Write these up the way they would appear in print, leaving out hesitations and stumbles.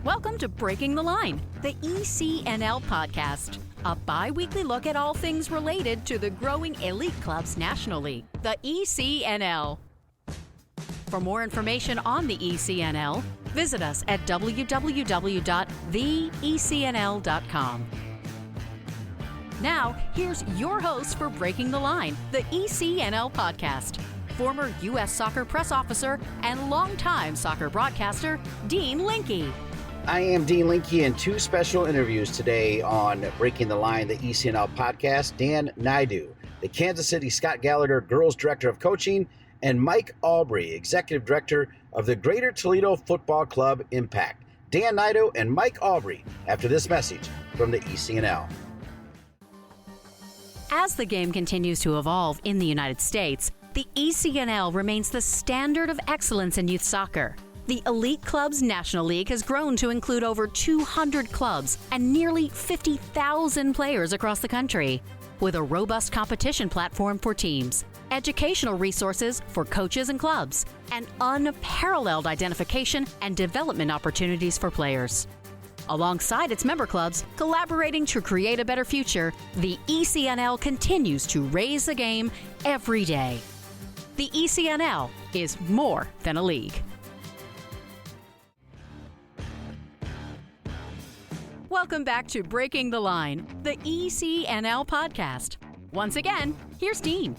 Welcome to Breaking the Line, the ECNL Podcast, a bi-weekly look at all things related to the growing elite clubs nationally, the ECNL. For more information on the ECNL, visit us at www.theecnl.com. Now, here's your host for Breaking the Line, the ECNL Podcast, former U.S. Soccer press officer and longtime soccer broadcaster, Dean Linke. I am Dean Linke, and two special interviews today on Breaking the Line, the ECNL Podcast. Dan Naidu, the Kansas City Scott Gallagher Girls Director of Coaching, and Mike Aubry, Executive Director of the Greater Toledo Football Club Impact. Dan Naidu and Mike Aubry after this message from the ECNL. As the game continues to evolve in the United States, the ECNL remains the standard of excellence in youth soccer. The Elite Clubs National League has grown to include over 200 clubs and nearly 50,000 players across the country, with a robust competition platform for teams, educational resources for coaches and clubs, and unparalleled identification and development opportunities for players. Alongside its member clubs, collaborating to create a better future, the ECNL continues to raise the game every day. The ECNL is more than a league. Welcome back to Breaking the Line, the ECNL Podcast. Once again, here's Dean.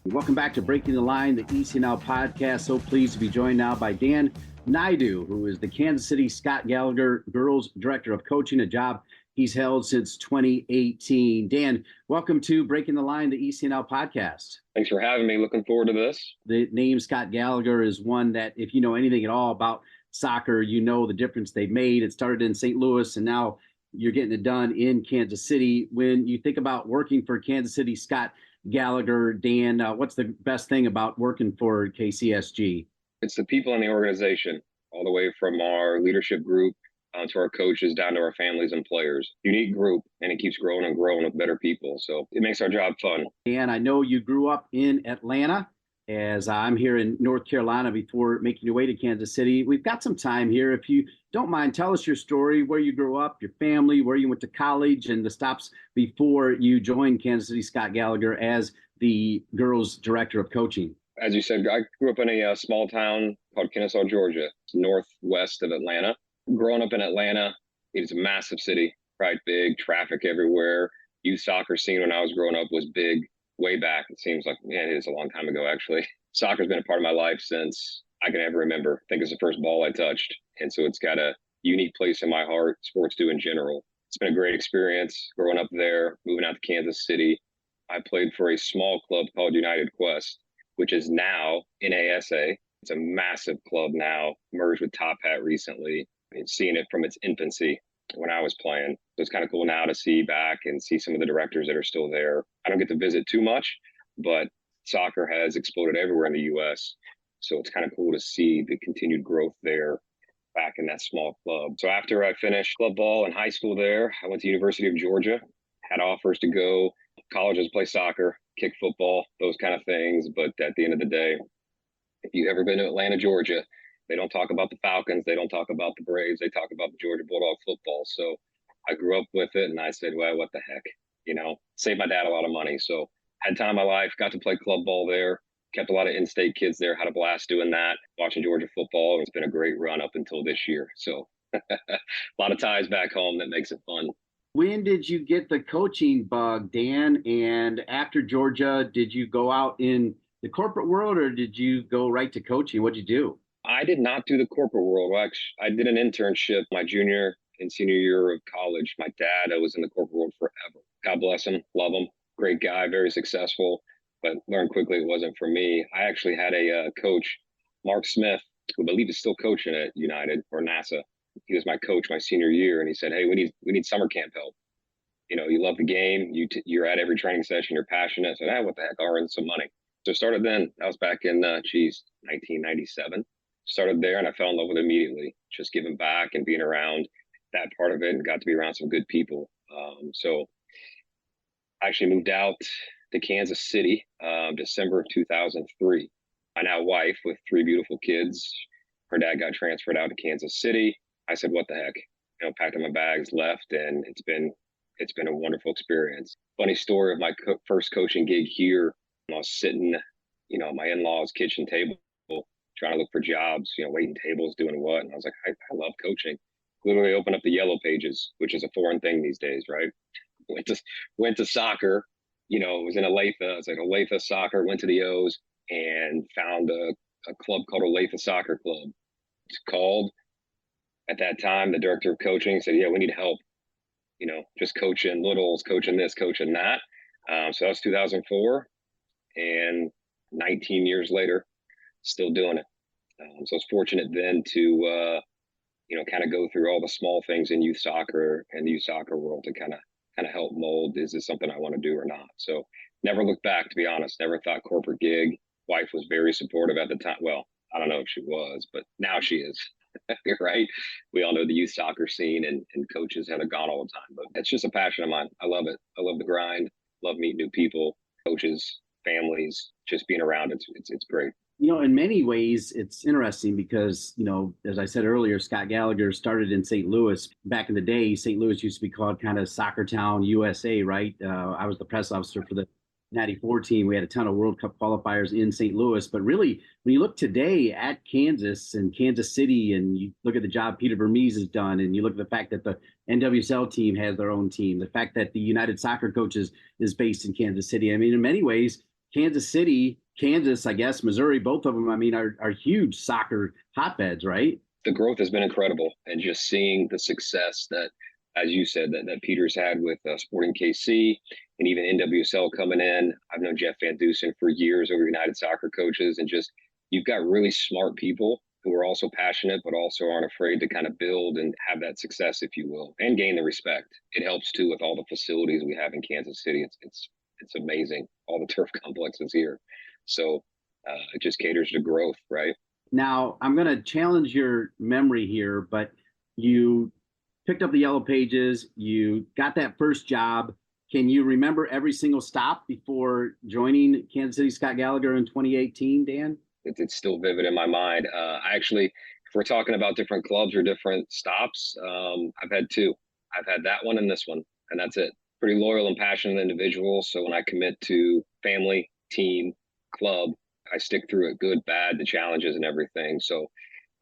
Welcome back to Breaking the Line, the ECNL Podcast. So pleased to be joined now by Dan Naidu, who is the Kansas City Scott Gallagher Girls Director of Coaching, a job he's held since 2018. Dan, welcome to Breaking the Line, the ECNL Podcast. Thanks for having me. Looking forward to this. The name Scott Gallagher is one that, if you know anything at all about soccer, you know the difference they've made. It started in St. Louis, and now you're getting it done in Kansas City. When you think about working for Kansas City Scott Gallagher, Dan, what's the best thing about working for KCSG? It's the people in the organization, all the way from our leadership group to our coaches, down to our families and players. Unique group, and it keeps growing and growing with better people. So it makes our job fun. Dan, I know you grew up in Atlanta, as I'm here in North Carolina before making your way to Kansas City. We've got some time here. If you don't mind, tell us your story, where you grew up, your family, where you went to college, and the stops before you joined Kansas City Scott Gallagher as the girls director of coaching. As you said, I grew up in a small town called Kennesaw, Georgia, northwest of Atlanta. Growing up in Atlanta, it's a massive city, right? Big traffic everywhere. Youth soccer scene when I was growing up was big. Way back, it seems like, it is a long time ago, actually. Soccer's been a part of my life since I can ever remember. I think it's the first ball I touched. And so it's got a unique place in my heart, sports do in general. It's been a great experience growing up there, moving out to Kansas City. I played for a small club called United Quest, which is now NASA. It's a massive club now, merged with Top Hat recently. I've seen it from its infancy when I was playing. So it's kind of cool now to see back and see some of the directors that are still there. I don't get to visit too much, but soccer has exploded everywhere in the U.S. So it's kind of cool to see the continued growth there back in that small club. So after I finished club ball in high school there, I went to University of Georgia, had offers to go colleges, play soccer, kick football, those kind of things. But at the end of the day, if you've ever been to Atlanta, Georgia, they don't talk about the Falcons. They don't talk about the Braves. They talk about the Georgia Bulldog football. So I grew up with it, and I said, well, what the heck? Saved my dad a lot of money. So had time in my life, got to play club ball there, kept a lot of in-state kids there, had a blast doing that, watching Georgia football. It's been a great run up until this year. So a lot of ties back home that makes it fun. When did you get the coaching bug, Dan? And after Georgia, did you go out in the corporate world, or did you go right to coaching? What'd you do? I did not do the corporate world. Well, actually, I did an internship my junior and senior year of college. My dad was in the corporate world forever. God bless him. Love him. Great guy, very successful, but learned quickly it wasn't for me. I actually had a coach, Mark Smith, who I believe is still coaching at United or NASA. He was my coach my senior year, and he said, hey, we need summer camp help. You love the game. You're at every training session. You're passionate. I said, what the heck? I'll earn some money. So started then. That was back in, 1997. Started there, and I fell in love with it immediately. Just giving back and being around that part of it, and got to be around some good people. So I actually moved out to Kansas City, December of 2003. My now wife with 3 beautiful kids. Her dad got transferred out to Kansas City. I said, what the heck? Packed up my bags, left, and it's been a wonderful experience. Funny story of my first coaching gig here. I was sitting, at my in-laws' kitchen table, trying to look for jobs, waiting tables, doing what, and I was like, I love coaching. Literally opened up the yellow pages, which is a foreign thing these days, right? Went to soccer, was in Olathe. I was like Olathe soccer, went to the O's and found a club called Olathe Soccer Club. It's called. At that time, the director of coaching said, yeah, we need help, just coaching littles, coaching this, coaching that. So that was 2004, and 19 years later, still doing it. So I was fortunate then to, kind of go through all the small things in youth soccer and the youth soccer world to kind of help mold, is this something I want to do or not? So never looked back, to be honest. Never thought corporate gig. Wife was very supportive at the time. Well, I don't know if she was, but now she is. Right? We all know the youth soccer scene and coaches have gone all the time, but it's just a passion of mine. I love it. I love the grind. Love meeting new people, coaches, families, just being around. It's great. In many ways, it's interesting because, as I said earlier, Scott Gallagher started in St. Louis. Back in the day, St. Louis used to be called kind of Soccer Town, USA, right? I was the press officer for the 94 team. We had a ton of World Cup qualifiers in St. Louis. But really, when you look today at Kansas and Kansas City, and you look at the job Peter Vermees has done, and you look at the fact that the NWSL team has their own team, the fact that the United Soccer Coaches is based in Kansas City. I mean, in many ways, Kansas City, Kansas, I guess, Missouri, both of them, are huge soccer hotbeds, right? The growth has been incredible. And just seeing the success that, as you said, that Peter's had with Sporting KC and even NWSL coming in. I've known Jeff Van Dusen for years over United Soccer Coaches, and just you've got really smart people who are also passionate, but also aren't afraid to kind of build and have that success, if you will, and gain the respect. It helps too with all the facilities we have in Kansas City. It's amazing, all the turf complexes here. So it just caters to growth, right? Now, I'm going to challenge your memory here, but you picked up the yellow pages, you got that first job. Can you remember every single stop before joining Kansas City Scott Gallagher in 2018, Dan? It's still vivid in my mind. I actually, if we're talking about different clubs or different stops, I've had two. I've had that one and this one, and that's it. Pretty loyal and passionate individual. So when I commit to family, team, club, I stick through it, good, bad, the challenges and everything. So it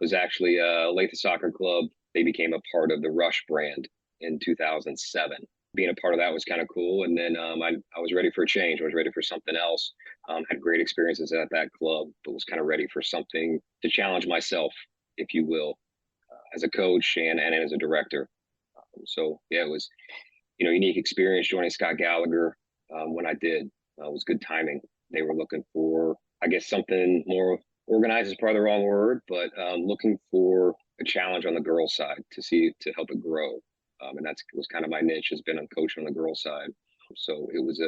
was actually Olathe Soccer Club. They became a part of the Rush brand in 2007. Being a part of that was kind of cool. And then I was ready for a change. I was ready for something else. Had great experiences at that club, but was kind of ready for something to challenge myself, if you will, as a coach and as a director. So yeah, it was, unique experience joining Scott Gallagher when I did. It was good timing. They were looking for, I guess, something more organized is probably the wrong word, but looking for a challenge on the girls' side to help it grow. And that was kind of my niche, has been on coaching on the girls' side. So it was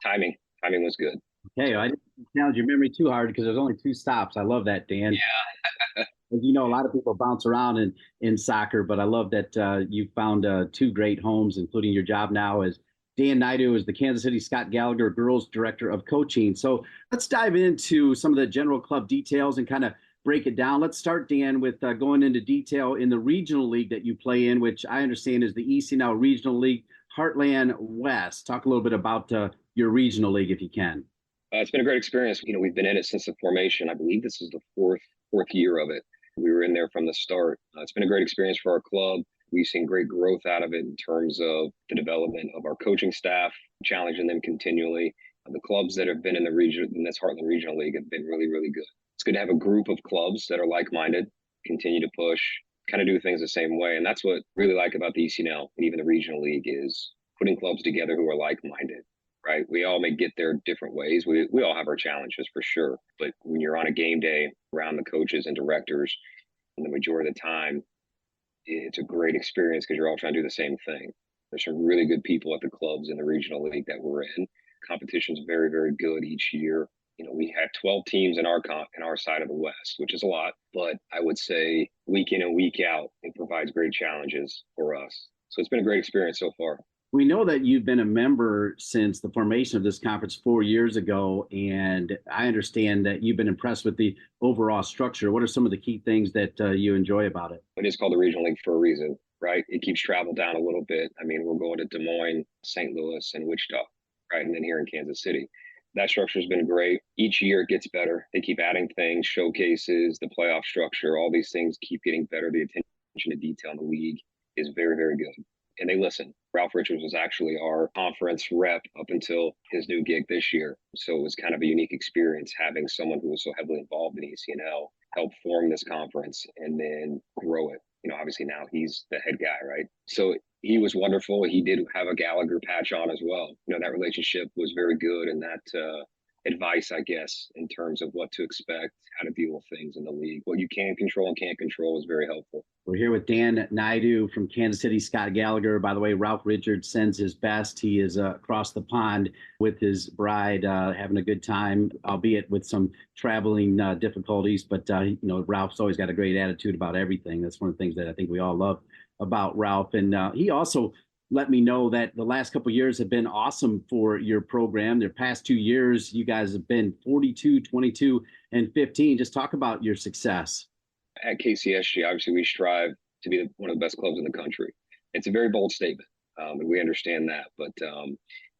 timing was good. Okay, I didn't challenge your memory too hard because there's only two stops. I love that, Dan. Yeah. As you know, a lot of people bounce around in soccer, but I love that you found two great homes, including your job now as Dan Naidu is the Kansas City Scott Gallagher Girls Director of Coaching. So let's dive into some of the general club details and kind of break it down. Let's start, Dan, with going into detail in the regional league that you play in, which I understand is the ECNL Regional League Heartland West. Talk a little bit about your regional league, if you can. It's been a great experience. We've been in it since the formation. I believe this is the fourth year of it. We were in there from the start. It's been a great experience for our club. We've seen great growth out of it in terms of the development of our coaching staff, challenging them continually. The clubs that have been in the region, in this Heartland Regional League, have been really, really good. It's good to have a group of clubs that are like-minded, continue to push, kind of do things the same way. And that's what I really like about the ECNL and even the Regional League, is putting clubs together who are like-minded, right? We all may get there different ways. We all have our challenges for sure. But when you're on a game day around the coaches and directors, and the majority of the time, it's a great experience because you're all trying to do the same thing. There's some really good people at the clubs in the regional league that we're in. Competition's very, very good each year. We have 12 teams in our side of the West, which is a lot, but I would say week in and week out, it provides great challenges for us. So it's been a great experience so far. We know that you've been a member since the formation of this conference 4 years ago, and I understand that you've been impressed with the overall structure. What are some of the key things that you enjoy about it? It is called the Regional League for a reason, right? It keeps travel down a little bit. I mean, we're going to Des Moines, St. Louis, and Wichita, right? And then here in Kansas City. That structure has been great. Each year it gets better. They keep adding things, showcases, the playoff structure, all these things keep getting better. The attention to detail in the league is very, very good. And they listen. Ralph Richards was actually our conference rep up until his new gig this year. So it was kind of a unique experience having someone who was so heavily involved in ECNL help form this conference and then grow it. Obviously now he's the head guy, right? So he was wonderful. He did have a Gallagher patch on as well. That relationship was very good, and that advice, I guess, in terms of what to expect, how to deal with things in the league, what you can control and can't control was very helpful. We're here with Dan Naidu from Kansas City, Scott Gallagher. By the way, Ralph Richards sends his best. He is across the pond with his bride, having a good time, albeit with some traveling difficulties. But, Ralph's always got a great attitude about everything. That's one of the things that I think we all love about Ralph. And he also let me know that the last couple of years have been awesome for your program. The past 2 years, you guys have been 42, 22, and 15. Just talk about your success. At KCSG, obviously, we strive to be one of the best clubs in the country. It's a very bold statement, and we understand that. But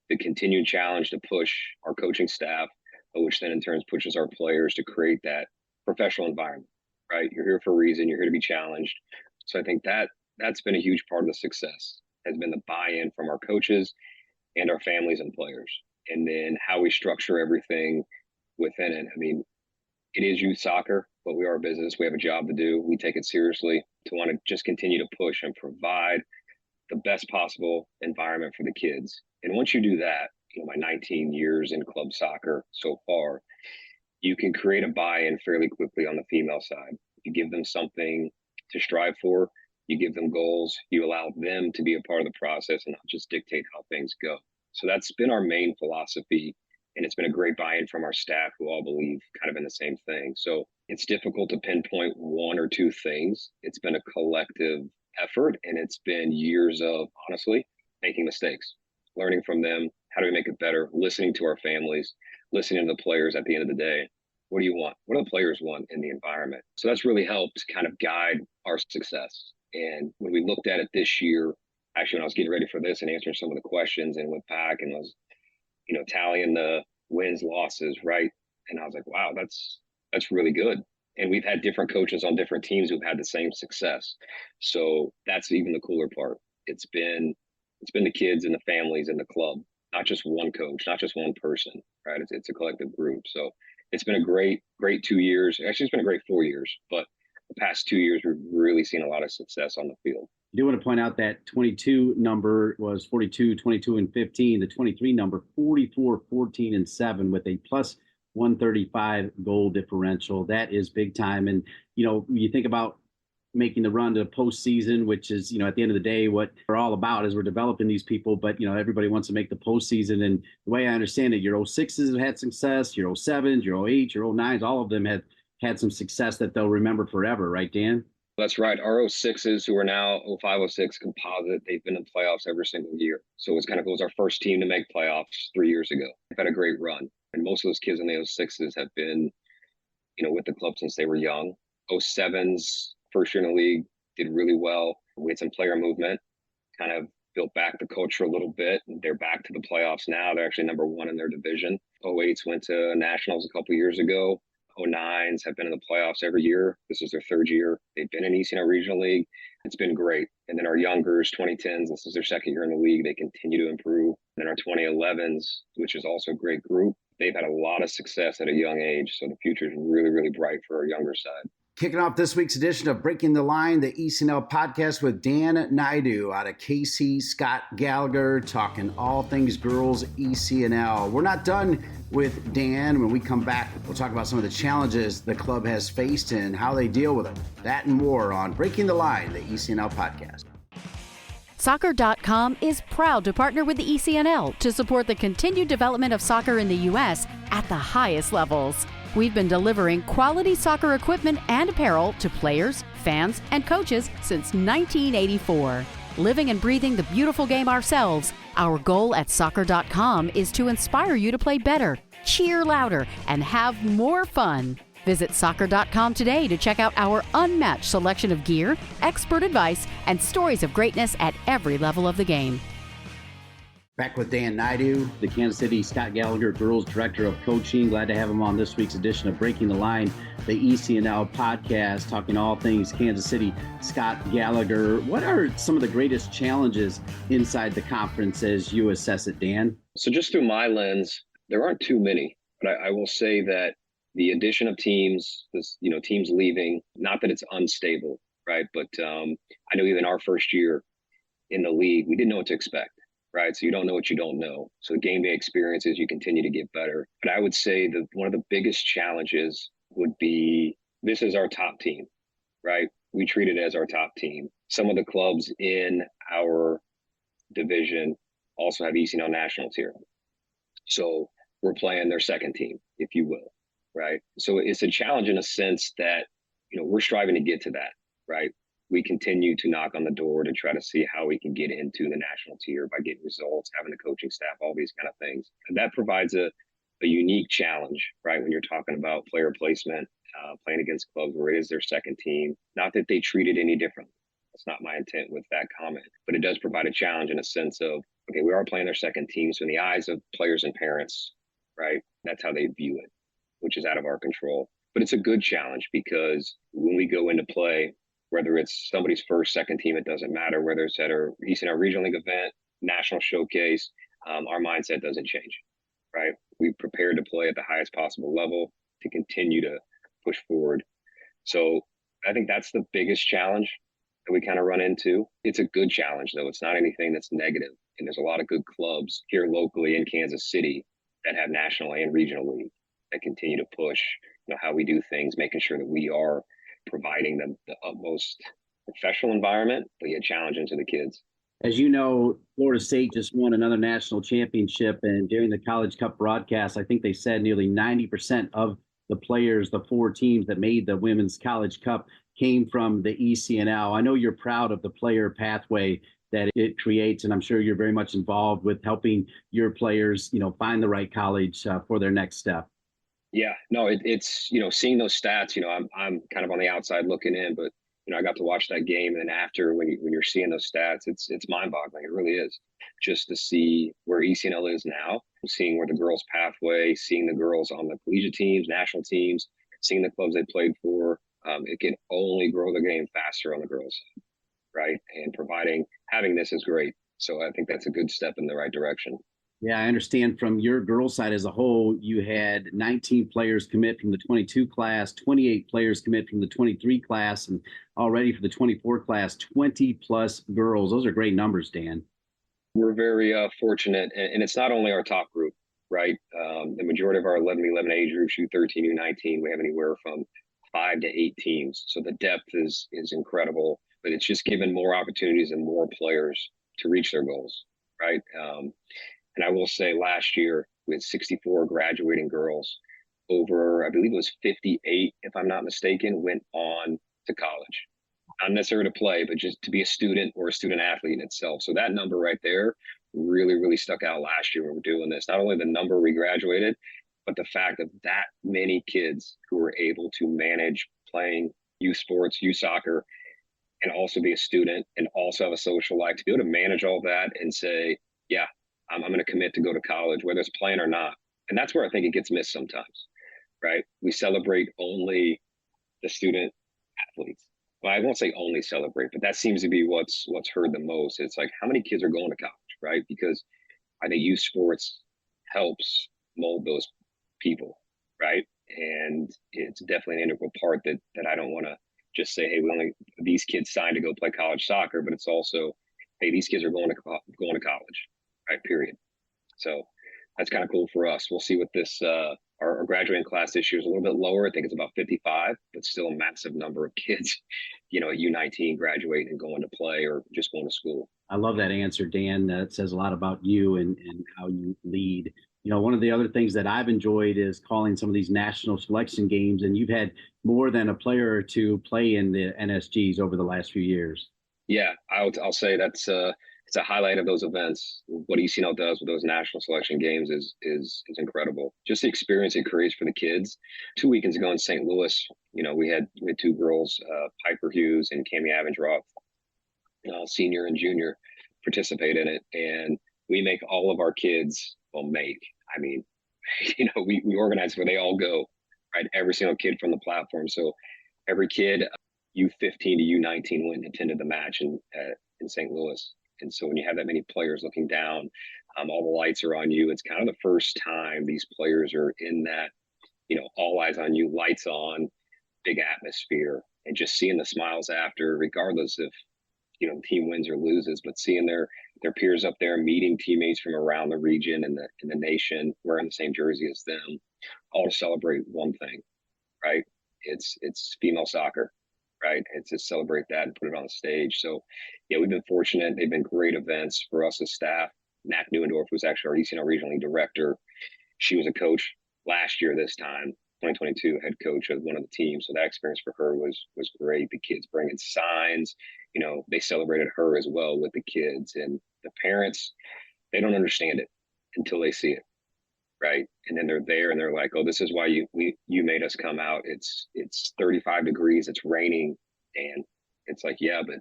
the continued challenge to push our coaching staff, which then in turn pushes our players to create that professional environment, right? You're here for a reason. You're here to be challenged. So I think that's been a huge part of the success, has been the buy-in from our coaches and our families and players. And then how we structure everything within it. I mean, it is youth soccer, but we are a business. We have a job to do. We take it seriously to want to just continue to push and provide the best possible environment for the kids. And once you do that, my 19 years in club soccer so far, you can create a buy-in fairly quickly on the female side. You give them something to strive for. You give them goals. You allow them to be a part of the process and not just dictate how things go. So that's been our main philosophy. And it's been a great buy-in from our staff who all believe kind of in the same thing. So it's difficult to pinpoint one or two things. It's been a collective effort, and it's been years of, honestly, making mistakes, learning from them. How do we make it better? Listening to our families, listening to the players at the end of the day. What do you want? What do the players want in the environment? So that's really helped kind of guide our success. And when we looked at it this year, actually, when I was getting ready for this and answering some of the questions and went back and was, tallying the wins, losses, right? And I was like, wow, that's really good. And we've had different coaches on different teams who've had the same success. So that's even the cooler part. It's been the kids and the families and the club, not just one coach, not just one person, right? It's a collective group. So it's been a great 2 years. Actually, it's been a great 4 years, but the past 2 years, we've really seen a lot of success on the field. I do want to point out that 22 number was 42, 22, and 15. The 23 number, 44, 14, and 7 with a plus 135 goal differential. That is big time. And, you think about making the run to the postseason, which is, at the end of the day, what we're all about is we're developing these people. But, everybody wants to make the postseason. And the way I understand it, your 06s have had success, your 07s, your 08s, your 09s, all of them have had some success that they'll remember forever. Right, Dan? That's right. Our 06s, who are now 05-06 composite, they've been in playoffs every single year. So it was our first team to make playoffs 3 years ago. They've had a great run. And most of those kids in the 06s have been, with the club since they were young. 07s, first year in the league, did really well. We had some player movement, kind of built back the culture a little bit. They're back to the playoffs now. They're actually number one in their division. 08s went to nationals a couple years ago. 09s have been in the playoffs every year. This is their third year. They've been in ECNL Regional League. It's been great. And then our youngers, 2010s, this is their second year in the league. They continue to improve. And then our 2011s, which is also a great group, they've had a lot of success at a young age. So the future is really, really bright for our younger side. Kicking off this week's edition of Breaking the Line, the ECNL Podcast with Dan Naidu out of KC, Scott Gallagher, talking all things girls ECNL. We're not done with Dan. When we come back, we'll talk about some of the challenges the club has faced and how they deal with them. That and more on Breaking the Line, the ECNL Podcast. Soccer.com is proud to partner with the ECNL to support the continued development of soccer in the U.S. at the highest levels. We've been delivering quality soccer equipment and apparel to players, fans, and coaches since 1984. Living and breathing the beautiful game ourselves, our goal at soccer.com is to inspire you to play better, cheer louder, and have more fun. Visit soccer.com today to check out our unmatched selection of gear, expert advice, and stories of greatness at every level of the game. Back with Dan Naidu, the Kansas City Scott Gallagher Girls Director of Coaching. Glad to have him on this week's edition of Breaking the Line, the ECNL Podcast, talking all things Kansas City Scott Gallagher. What are some of the greatest challenges inside the conference as you assess it, Dan? So just through my lens, there aren't too many, but I will say that the addition of teams, teams leaving, not that it's unstable, right? But I know even our first year in the league, we didn't know what to expect. Right. So you don't know what you don't know. So the game day experiences, you continue to get better. But I would say that one of the biggest challenges would be, this is our top team, right? We treat it as our top team. Some of the clubs in our division also have ECNL Nationals here. So we're playing their second team, if you will, right? So it's a challenge in a sense that, we're striving to get to that, right? We continue to knock on the door to try to see how we can get into the national tier by getting results, having the coaching staff, all these kind of things. And that provides a unique challenge, right? When you're talking about player placement, playing against clubs where it is their second team. Not that they treat it any differently. That's not my intent with that comment, but it does provide a challenge in a sense of, okay, we are playing their second team. So in the eyes of players and parents, right, that's how they view it, which is out of our control. But it's a good challenge because when we go into play, whether it's somebody's first, second team, it doesn't matter. Whether it's at our ECNL Regional League event, national showcase, our mindset doesn't change, right? We prepare to play at the highest possible level to continue to push forward. So I think that's the biggest challenge that we kind of run into. It's a good challenge, though. It's not anything that's negative. And there's a lot of good clubs here locally in Kansas City that have national and regional league that continue to push, how we do things, making sure that we are providing them the utmost professional environment, but yet challenging to the kids. As you know, Florida State just won another national championship, and during the College Cup broadcast, I think they said nearly 90% of the players, the four teams that made the Women's College Cup, came from the ECNL. I know you're proud of the player pathway that it creates, and I'm sure you're very much involved with helping your players, find the right college for their next step. Yeah, no, it's, seeing those stats, I'm kind of on the outside looking in, but, I got to watch that game. And then after, when you're seeing those stats, it's mind boggling. It really is, just to see where ECNL is now, seeing where the girls' pathway, seeing the girls on the collegiate teams, national teams, seeing the clubs they played for. It can only grow the game faster on the girls' side, right? And having this is great. So I think that's a good step in the right direction. Yeah, I understand from your girls' side as a whole, you had 19 players commit from the 22 class, 28 players commit from the 23 class, and already for the 24 class, 20 plus girls. Those are great numbers, Dan. We're very fortunate, and it's not only our top group, right? The majority of our 11-11 age group, U13, U19, we have anywhere from 5 to 8 teams. So the depth is incredible, but it's just given more opportunities and more players to reach their goals, right? And I will say last year we had 64 graduating girls. Over, I believe it was 58, if I'm not mistaken, went on to college. Not necessarily to play, but just to be a student or a student athlete in itself. So that number right there really, really stuck out last year when we were doing this. Not only the number we graduated, but the fact of that many kids who were able to manage playing youth sports, youth soccer, and also be a student and also have a social life, to be able to manage all that and say, yeah, I'm going to commit to go to college, whether it's playing or not. And that's where I think it gets missed sometimes, right? We celebrate only the student athletes. Well, I won't say only celebrate, but that seems to be what's heard the most. It's like, how many kids are going to college, right? Because I think youth sports helps mold those people, right? And it's definitely an integral part that I don't want to just say, hey, these kids signed to go play college soccer, but it's also, hey, these kids are going to college. Right, period. So that's kind of cool for us. We'll see what this, our graduating class this year is a little bit lower. I think it's about 55, but still a massive number of kids, at U19 graduating and going to play or just going to school. I love that answer, Dan. That says a lot about you and how you lead. One of the other things that I've enjoyed is calling some of these national selection games, and you've had more than a player or two play in the NSGs over the last few years. Yeah, I'll say that's it's a highlight of those events. What ECNL does with those national selection games is incredible. Just the experience it creates for the kids. 2 weekends ago in St. Louis, we had two girls, Piper Hughes and Cami Avendroth, senior and junior, participate in it, and we make all of our kids. Well, make I mean, we organize where they all go, right? Every single kid from the platform. So every kid, U15 to U19, went and attended the match in St. Louis. And so when you have that many players looking down, all the lights are on you. It's kind of the first time these players are in that, all eyes on you, lights on, big atmosphere, and just seeing the smiles after, regardless if the team wins or loses, but seeing their peers up there, meeting teammates from around the region and the nation wearing the same jersey as them, all to celebrate one thing, right? It's female soccer, right? It's to celebrate that and put it on the stage. So, yeah, we've been fortunate. They've been great events for us as staff. Knack Neuendorf was actually our ECNL regional league director. She was a coach last year this time, 2022, head coach of one of the teams. So that experience for her was great. The kids bringing signs, they celebrated her as well with the kids, and the parents, they don't understand it until they see it, right? And then they're there and they're like, oh, this is why you made us come out. It's 35 degrees, it's raining, and it's like, yeah, but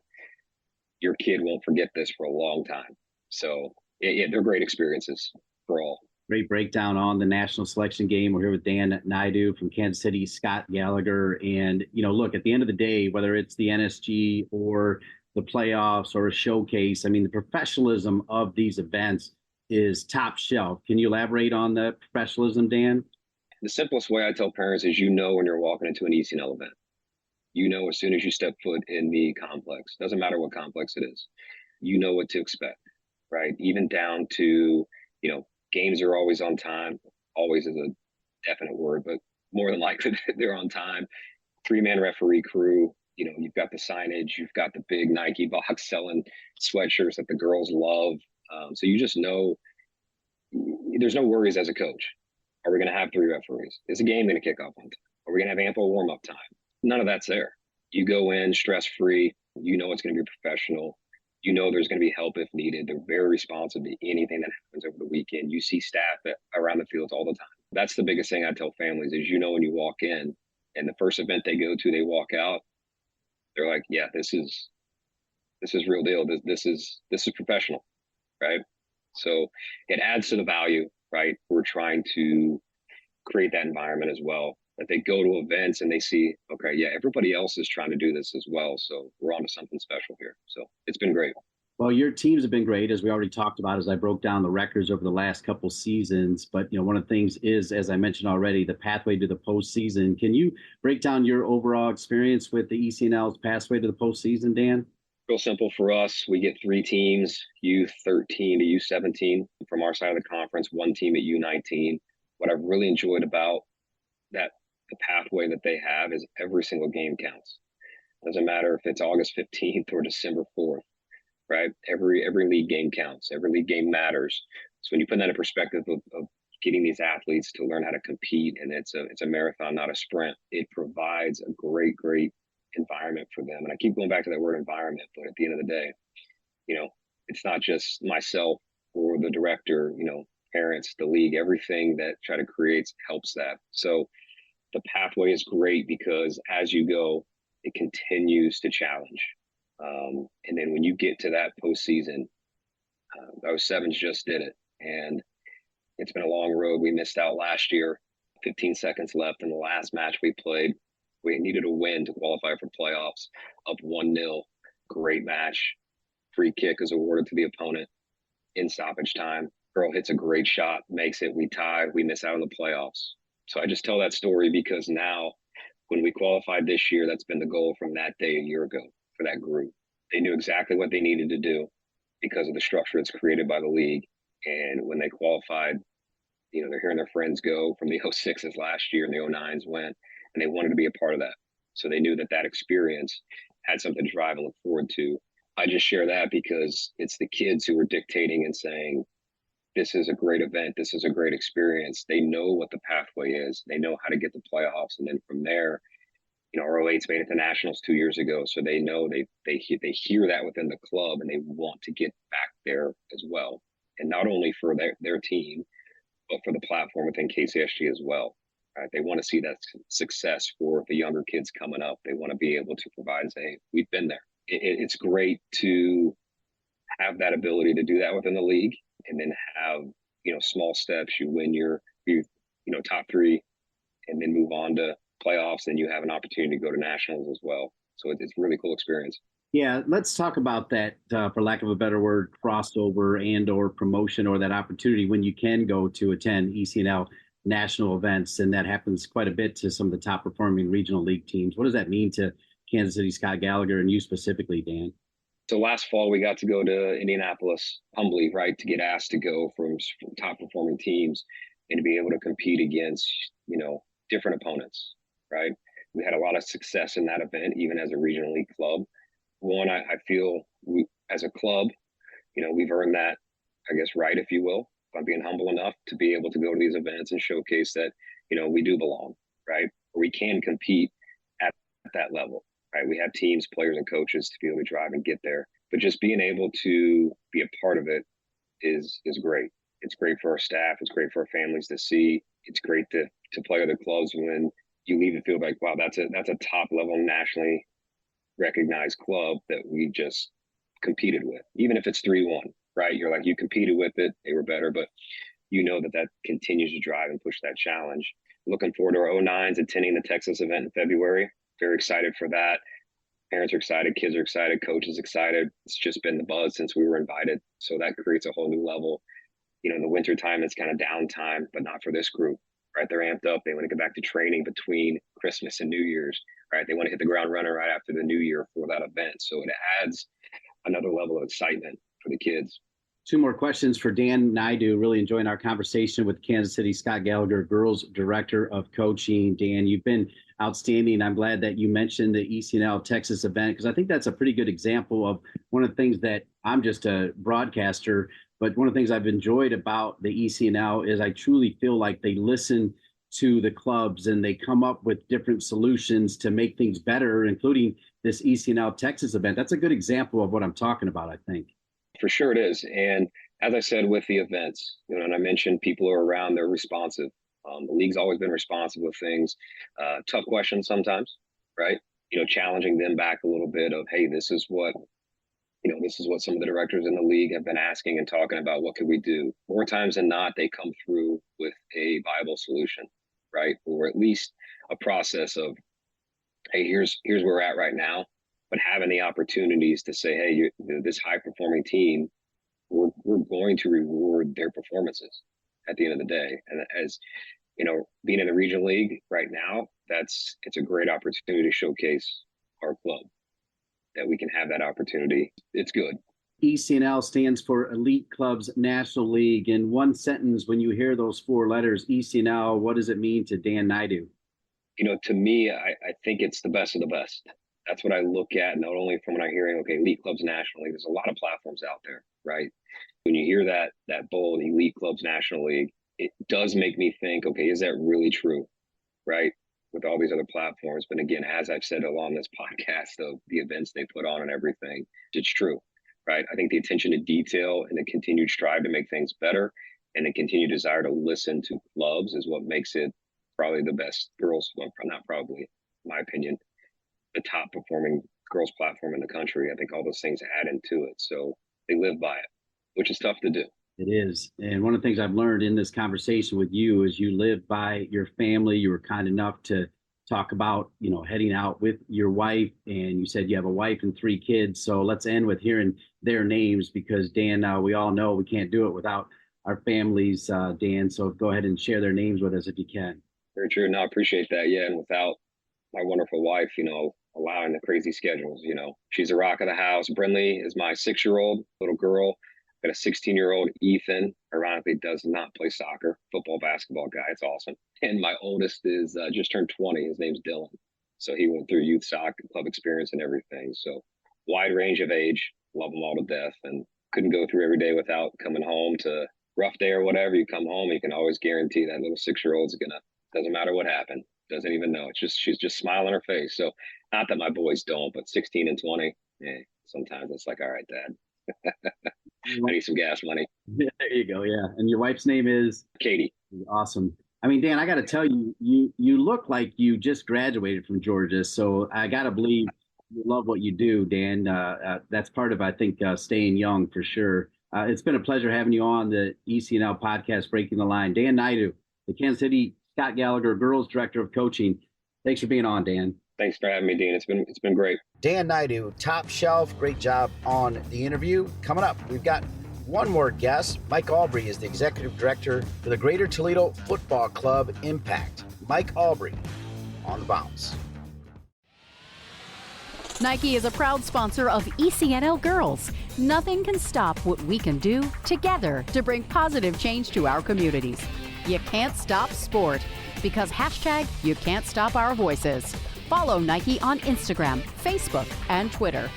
your kid won't forget this for a long time. So yeah, they're great experiences for all. Great breakdown on the national selection game. We're here with Dan Naidu from Kansas City, Scott Gallagher. And, look, at the end of the day, whether it's the NSG or the playoffs or a showcase, I mean, the professionalism of these events is top shelf. Can you elaborate on the professionalism, Dan? The simplest way I tell parents is, when you're walking into an ECNL event, as soon as you step foot in the complex, doesn't matter what complex it is, what to expect, right? Even down to, games are always on time. Always is a definite word, but more than likely they're on time. 3-man referee crew. You've got the signage. You've got the big Nike box selling sweatshirts that the girls love. So you just know there's no worries as a coach. Are we going to have 3 referees? Is the game going to kick off on time? Are we going to have ample warm-up time? None of that's there. You go in stress-free. It's going to be professional. There's going to be help if needed. They're very responsive to anything that happens over the weekend. You see staff around the fields all the time. That's the biggest thing I tell families is, when you walk in and the first event they go to, they walk out, they're like, yeah, this is real deal. This is professional, right? So it adds to the value, right? We're trying to create that environment as well, that they go to events and they see, okay, yeah, everybody else is trying to do this as well. So we're on to something special here. So it's been great. Well, your teams have been great, as we already talked about, as I broke down the records over the last couple seasons. But, one of the things is, as I mentioned already, the pathway to the postseason. Can you break down your overall experience with the ECNL's pathway to the postseason, Dan? Real simple for us. We get 3 teams, U13 to U17 from our side of the conference, 1 team at U19. What I've really enjoyed about the pathway that they have is every single game counts. Doesn't matter if it's August 15th or December 4th, right? Every league game counts. Every league game matters. So when you put that in perspective of getting these athletes to learn how to compete, and it's a marathon, not a sprint, it provides a great environment for them. And I keep going back to that word environment, but at the end of the day, it's not just myself or the director, parents, the league, everything that try to create helps that. So the pathway is great because as you go, it continues to challenge. And then when you get to that postseason, those 7s just did it. And it's been a long road. We missed out last year, 15 seconds left in the last match we played. We needed a win to qualify for playoffs, up 1-0. Great match. Free kick is awarded to the opponent in stoppage time. Girl hits a great shot, makes it. We tie. We miss out on the playoffs. So I just tell that story because now when we qualified this year, that's been the goal from that day a year ago for that group. They knew exactly what they needed to do because of the structure that's created by the league. And when they qualified, they're hearing their friends go from the 06s last year and the 09s went, and they wanted to be a part of that. So they knew that experience had something to drive and look forward to. I just share that because it's the kids who are dictating and saying, this is a great event. This is a great experience. They know what the pathway is. They know how to get to playoffs. And then from there, Our 08s made it to nationals 2 years ago, so they know they hear that within the club, and they want to get back there as well. And not only for their team, but for the platform within KCSG as well. Right? They want to see that success for the younger kids coming up. They want to be able to provide and say, we've been there. It's great to have that ability to do that within the league, and then have, small steps. You win your top three, and then move on to playoffs, and you have an opportunity to go to nationals as well. So it's a really cool experience. Yeah, let's talk about that, for lack of a better word, crossover and or promotion, or that opportunity when you can go to attend ECNL national events. And that happens quite a bit to some of the top performing regional league teams. What does that mean to Kansas City Scott Gallagher and you specifically, Dan? So last fall, we got to go to Indianapolis humbly, right, to get asked to go from top performing teams and to be able to compete against, different opponents, right? We had a lot of success in that event, even as a regional league club. One, I feel we, as a club, we've earned that, I guess, right, if you will, by being humble enough to be able to go to these events and showcase that, we do belong, right? We can compete at that level, right? We have teams, players, and coaches to be able to drive and get there. But just being able to be a part of it is great. It's great for our staff. It's great for our families to see. It's great to play other clubs when you leave and feel like, wow, that's a top level nationally recognized club that we just competed with, even if it's 3-1, right? You're like, you competed with it, they were better, but that continues to drive and push that challenge. Looking forward to our 09s attending the Texas event in February. Very excited for that. Parents are excited, kids are excited, coaches excited. It's just been the buzz since we were invited. So that creates a whole new level. In the wintertime, it's kind of downtime, but not for this group, right? They're amped up. They want to get back to training between Christmas and New Year's, right? They want to hit the ground running right after the new year for that event. So it adds another level of excitement for the kids. Two more questions for Dan Naidu. Really enjoying our conversation with Kansas City Scott Gallagher, Girls Director of Coaching. Dan, you've been outstanding. I'm glad that you mentioned the ECNL Texas event, because I think that's a pretty good example of one of the things that I'm just a broadcaster, but one of the things I've enjoyed about the ECNL is I truly feel like they listen to the clubs and they come up with different solutions to make things better, including this ECNL Texas event. That's a good example of what I'm talking about, I think. For sure it is. And as I said, with the events, and I mentioned people are around, they're responsive. The league's always been responsive with things. Tough questions sometimes, right? Challenging them back a little bit of, hey, this is what some of the directors in the league have been asking and talking about. What could we do? More times than not, they come through with a viable solution, right? Or at least a process of, hey, here's where we're at right now. But having the opportunities to say, hey, this high performing team, we're going to reward their performances at the end of the day. And as being in the regional league right now, it's a great opportunity to showcase our club, that we can have that opportunity. It's good. ECNL stands for Elite Clubs National League. In one sentence, when you hear those four letters, ECNL, what does it mean to Dan Naidu? To me, I think it's the best of the best. That's what I look at, not only from when I'm hearing, okay, Elite Clubs National League, there's a lot of platforms out there, right? When you hear that bold Elite Clubs National League, it does make me think, okay, is that really true, right? With all these other platforms. But again, as I've said along this podcast of the events they put on and everything, it's true, right? I think the attention to detail and the continued strive to make things better and the continued desire to listen to clubs is what makes it probably the best girls, well, not probably, in my opinion, the top performing girls platform in the country. I think all those things add into it. So they live by it, which is tough to do. It is. And one of the things I've learned in this conversation with you is you live by your family. You were kind enough to talk about, heading out with your wife, and you said you have a wife and 3 kids. So let's end with hearing their names, because Dan, we all know we can't do it without our families, Dan. So go ahead and share their names with us if you can. Very true. No, I appreciate that. Yeah. And without my wonderful wife, allowing the crazy schedules, she's a rock of the house. Brinley is my 6-year-old little girl. Got a 16-year-old, Ethan, ironically does not play soccer, football, basketball guy. It's awesome. And my oldest is just turned 20. His name's Dylan. So he went through youth soccer club experience and everything. So wide range of age, love them all to death, and couldn't go through every day without coming home to rough day or whatever. You come home, you can always guarantee that little 6-year-old's doesn't matter what happened, doesn't even know. She's just smiling her face. So not that my boys don't, but 16 and 20, sometimes it's like, all right, Dad, I need some gas money. Yeah, there you go. Yeah. And your wife's name is? Katie. Awesome. I mean, Dan, I got to tell you, you look like you just graduated from Georgia. So I got to believe you love what you do, Dan. That's part of, I think, staying young for sure. It's been a pleasure having you on the ECNL podcast, Breaking the Line. Dan Naidu, the Kansas City Scott Gallagher Girls Director of Coaching. Thanks for being on, Dan. Thanks for having me, Dean. It's been great. Dan Naidu, top shelf. Great job on the interview. Coming up, we've got one more guest. Mike Aubry is the Executive Director for the Greater Toledo Football Club Impact. Mike Aubry on the bounce. Nike is a proud sponsor of ECNL Girls. Nothing can stop what we can do together to bring positive change to our communities. You can't stop sport because #you can't stop our voices. Follow Nike on Instagram, Facebook, and Twitter.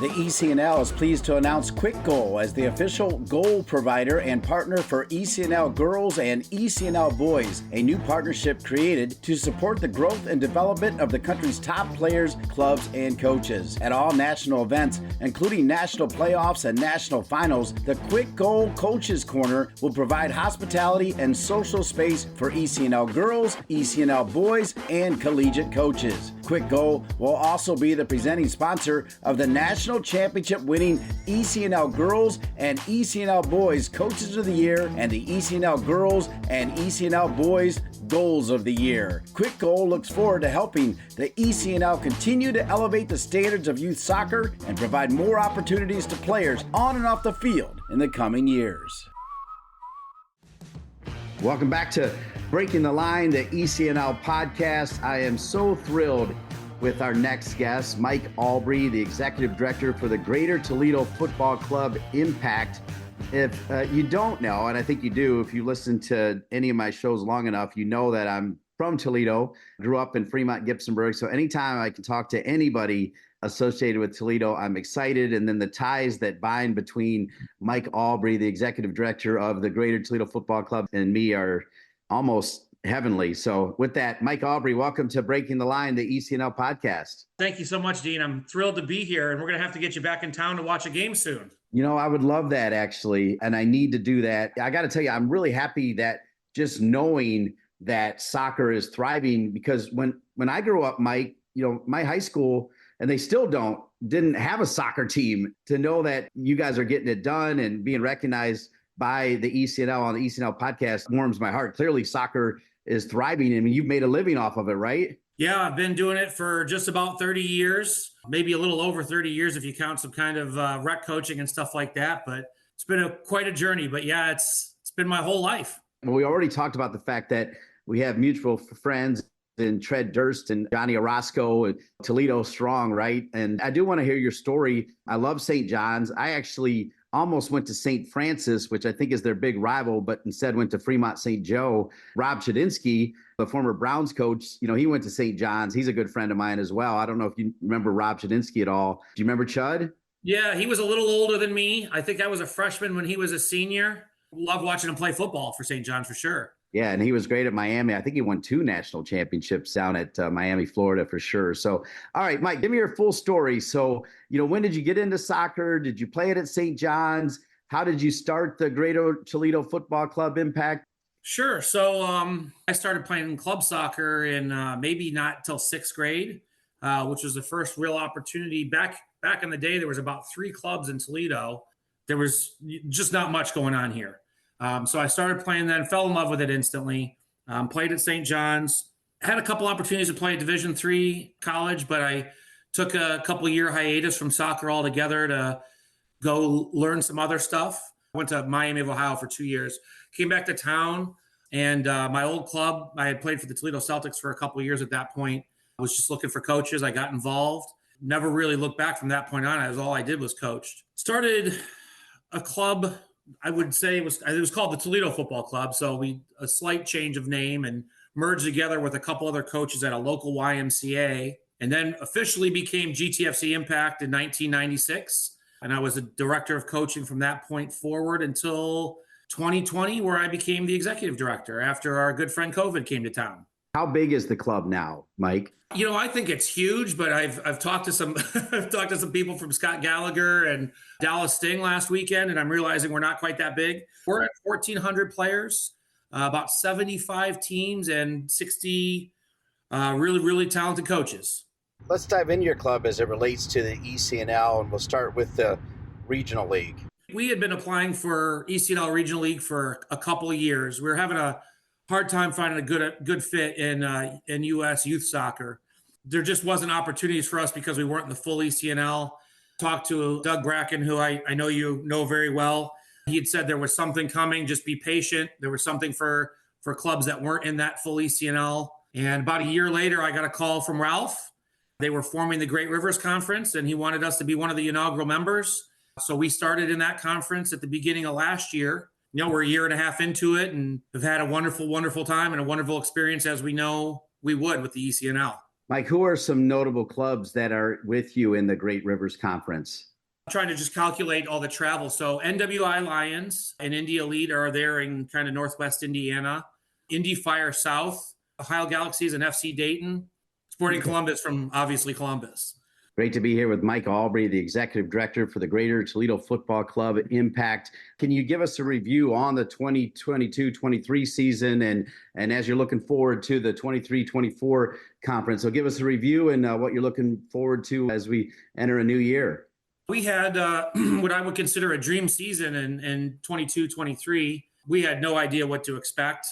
The ECNL is pleased to announce Quick Goal as the official goal provider and partner for ECNL Girls and ECNL Boys, a new partnership created to support the growth and development of the country's top players, clubs, and coaches. At all national events, including national playoffs and national finals, the Quick Goal Coaches Corner will provide hospitality and social space for ECNL Girls, ECNL Boys, and collegiate coaches. Quick Goal will also be the presenting sponsor of the National Championship winning ECNL Girls and ECNL Boys Coaches of the Year and the ECNL Girls and ECNL Boys Goals of the Year. Quick Goal looks forward to helping the ECNL continue to elevate the standards of youth soccer and provide more opportunities to players on and off the field in the coming years. Welcome back to Breaking the Line, the ECNL podcast. I am so thrilled with our next guest, Mike Aubry, the Executive Director for the Greater Toledo Football Club Impact. If you don't know, and I think you do, if you listen to any of my shows long enough, you know that I'm from Toledo, grew up in Fremont, Gibsonburg. So anytime I can talk to anybody associated with Toledo, I'm excited. And then the ties that bind between Mike Aubry, the Executive Director of the Greater Toledo Football Club, and me are almost heavenly. So with that, Mike Aubry, welcome to Breaking the Line, the ECNL podcast. Thank you so much, Dean. I'm thrilled to be here, and we're going to have to get you back in town to watch a game soon. You know, I would love that actually, and I need to do that. I got to tell you, I'm really happy that just knowing that soccer is thriving, because when I grew up, Mike, you know, my high school, and they still didn't have a soccer team. To know that you guys are getting it done and being recognized by the ECNL on the ECNL podcast warms my heart. Clearly, soccer is thriving. I mean, you've made a living off of it, right? Yeah, I've been doing it for just about 30 years, maybe a little over 30 years if you count some kind of rec coaching and stuff like that. But it's been quite a journey. But yeah, it's been my whole life. Well, we already talked about the fact that we have mutual friends in Tread Durst and Johnny Orozco and Toledo Strong, right? And I do want to hear your story. I love St. John's. I actually almost went to St. Francis, which I think is their big rival, but instead went to Fremont St. Joe. Rob Chadinsky, the former Browns coach, you know, he went to St. John's. He's a good friend of mine as well. I don't know if you remember Rob Chadinsky at all. Do you remember Chud? Yeah, he was a little older than me. I think I was a freshman when he was a senior. Love watching him play football for St. John's for sure. Yeah, and he was great at Miami. I think he won 2 national championships down at Miami, Florida for sure. So, all right, Mike, give me your full story. So, you know, when did you get into soccer? Did you play it at St. John's? How did you start the Greater Toledo Football Club Impact? Sure. So I started playing club soccer in maybe not till 6th grade, which was the first real opportunity. Back in the day, there was about 3 clubs in Toledo. There was just not much going on here. So I started playing then, fell in love with it instantly, played at St. John's, had a couple opportunities to play at Division III college, but I took a couple year hiatus from soccer altogether to go learn some other stuff. Went to Miami of Ohio for 2 years, came back to town, and my old club, I had played for the Toledo Celtics for a couple of years at that point. I was just looking for coaches. I got involved, never really looked back from that point on. As all I did was coached. Started a club, I would say it was called the Toledo Football Club. So a slight change of name and merged together with a couple other coaches at a local YMCA, and then officially became GTFC Impact in 1996. And I was a director of coaching from that point forward until 2020, where I became the executive director after our good friend COVID came to town. How big is the club now, Mike? I think it's huge, but I've talked to some I've talked to some people from Scott Gallagher and Dallas Sting last weekend, and I'm realizing we're not quite that big. We're at 1,400 players, about 75 teams, and 60 really, really talented coaches. Let's dive into your club as it relates to the ECNL, and we'll start with the Regional League. We had been applying for ECNL Regional League for a couple of years. We were having a hard time finding a good fit in U.S. youth soccer. There just wasn't opportunities for us because we weren't in the full ECNL. Talked to Doug Bracken, who I know you know very well. He had said there was something coming, just be patient. There was something for clubs that weren't in that full ECNL. And about a year later, I got a call from Ralph. They were forming the Great Rivers Conference, and he wanted us to be one of the inaugural members. So we started in that conference at the beginning of last year. We're a year and a half into it and have had a wonderful, wonderful time and a wonderful experience, as we know we would with the ECNL. Mike, who are some notable clubs that are with you in the Great Rivers Conference? I'm trying to just calculate all the travel. So NWI Lions and Indy Elite are there in kind of Northwest Indiana. Indy Fire South, Ohio Galaxies, and FC Dayton. Sporting Columbus from obviously Columbus. Great to be here with Mike Aubry, the executive director for the Greater Toledo Football Club Impact. Can you give us a review on the 2022-23 season and as you're looking forward to the 23-24 conference? So give us a review and what you're looking forward to as we enter a new year. We had what I would consider a dream season in 22-23. We had no idea what to expect.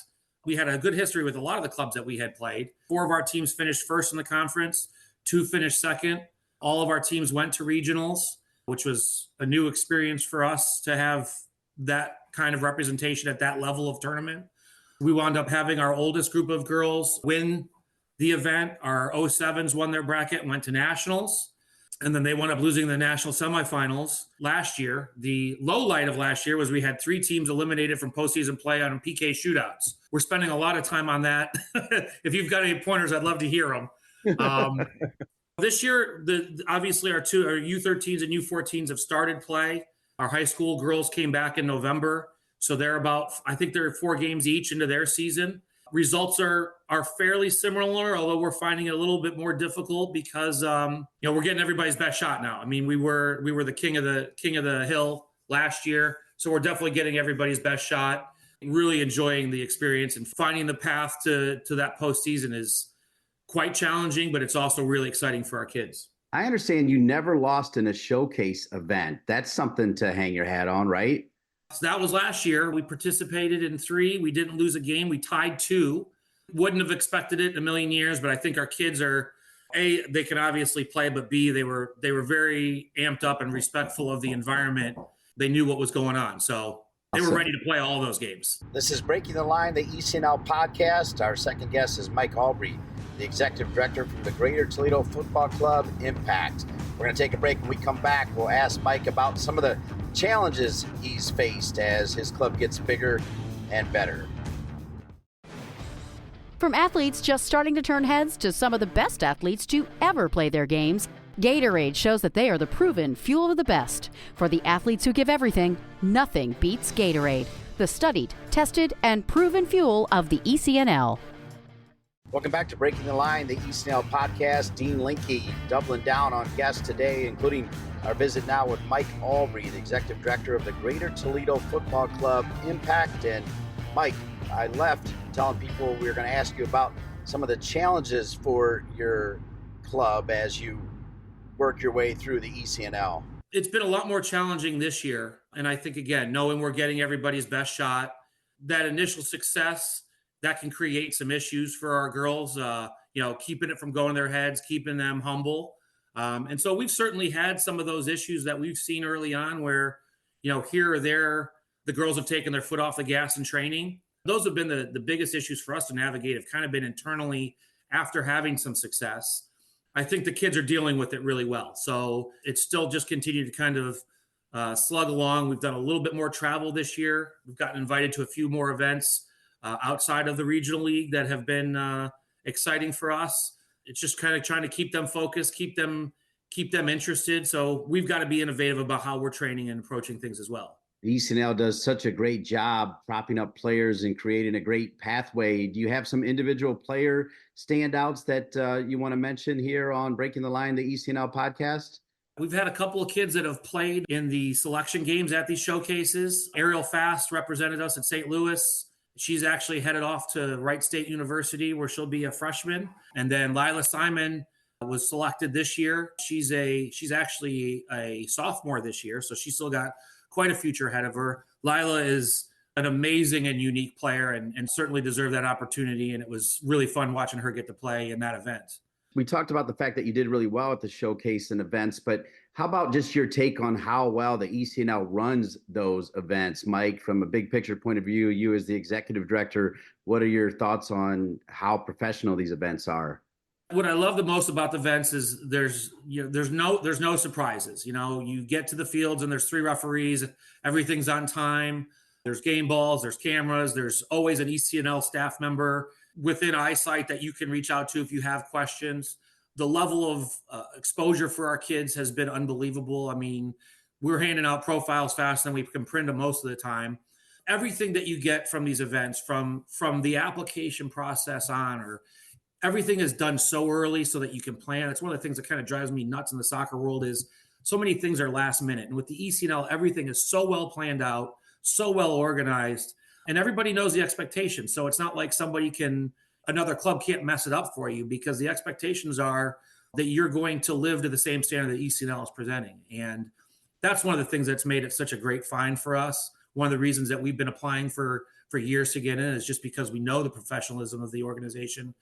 We had a good history with a lot of the clubs that we had played. 4 of our teams finished first in the conference, 2 finished second. All of our teams went to regionals, which was a new experience for us to have that kind of representation at that level of tournament. We wound up having our oldest group of girls win the event. Our 07s won their bracket and went to nationals. And then they wound up losing the national semifinals last year. The low light of last year was we had 3 teams eliminated from postseason play on PK shootouts. We're spending a lot of time on that. If you've got any pointers, I'd love to hear them. This year, obviously our U13s and U14s have started play. Our high school girls came back in November. So they're I think they're 4 games each into their season. Results are fairly similar, although we're finding it a little bit more difficult because we're getting everybody's best shot now. I mean, we were the king of the hill last year, so we're definitely getting everybody's best shot. Really enjoying the experience and finding the path to that postseason is quite challenging, but it's also really exciting for our kids. I understand you never lost in a showcase event. That's something to hang your hat on, right? So that was last year. We participated in 3. We didn't lose a game. We tied 2. Wouldn't have expected it in a million years, but I think our kids are, A, they can obviously play, but B, they were very amped up and respectful of the environment. They knew what was going on. So they were ready to play all those games. This is Breaking the Line, the ECNL podcast. Our second guest is Mike Aubry, the executive director from the Greater Toledo Football Club Impact. We're going to take a break. When we come back, we'll ask Mike about some of the challenges he's faced as his club gets bigger and better. From athletes just starting to turn heads to some of the best athletes to ever play their games, Gatorade shows that they are the proven fuel of the best. For the athletes who give everything, nothing beats Gatorade, the studied, tested, and proven fuel of the ECNL. Welcome back to Breaking the Line, the ECNL podcast. Dean Linke doubling down on guests today, including our visit now with Mike Aubry, the executive director of the Greater Toledo Football Club Impact. And Mike, I left telling people we were going to ask you about some of the challenges for your club as you work your way through the ECNL. It's been a lot more challenging this year. And I think, again, knowing we're getting everybody's best shot, that initial success, that can create some issues for our girls, keeping it from going their heads, keeping them humble. And so we've certainly had some of those issues that we've seen early on where, here or there, the girls have taken their foot off the gas in training. Those have been the biggest issues for us to navigate, have kind of been internally after having some success. I think the kids are dealing with it really well. So it's still just continued to kind of slug along. We've done a little bit more travel this year. We've gotten invited to a few more events outside of the regional league that have been exciting for us. It's just kind of trying to keep them focused, keep them interested. So we've got to be innovative about how we're training and approaching things as well. The ECNL does such a great job propping up players and creating a great pathway. Do you have some individual player standouts that you want to mention here on Breaking the Line, the ECNL podcast? We've had a couple of kids that have played in the selection games at these showcases. Ariel Fast represented us at St. Louis. She's actually headed off to Wright State University where she'll be a freshman. And then Lila Simon was selected this year. She's actually a sophomore this year, so she's still got quite a future ahead of her. Lila is an amazing and unique player and certainly deserved that opportunity. And it was really fun watching her get to play in that event. We talked about the fact that you did really well at the showcase and events, but how about just your take on how well the ECNL runs those events? Mike, from a big picture point of view, you as the executive director, what are your thoughts on how professional these events are? What I love the most about the events is there's no surprises. You get to the fields and there's 3 referees, everything's on time. There's game balls, there's cameras, there's always an ECNL staff member within eyesight that you can reach out to if you have questions. The level of exposure for our kids has been unbelievable. I mean, we're handing out profiles faster than we can print them most of the time. Everything that you get from these events, from the application process on, or everything is done so early so that you can plan. It's one of the things that kind of drives me nuts in the soccer world is so many things are last minute. And with the ECNL, everything is so well planned out, so well organized, and everybody knows the expectations. So it's not like another club can't mess it up for you, because the expectations are that you're going to live to the same standard that ECNL is presenting. And that's one of the things that's made it such a great find for us. One of the reasons that we've been applying for years to get in is just because we know the professionalism of the organization,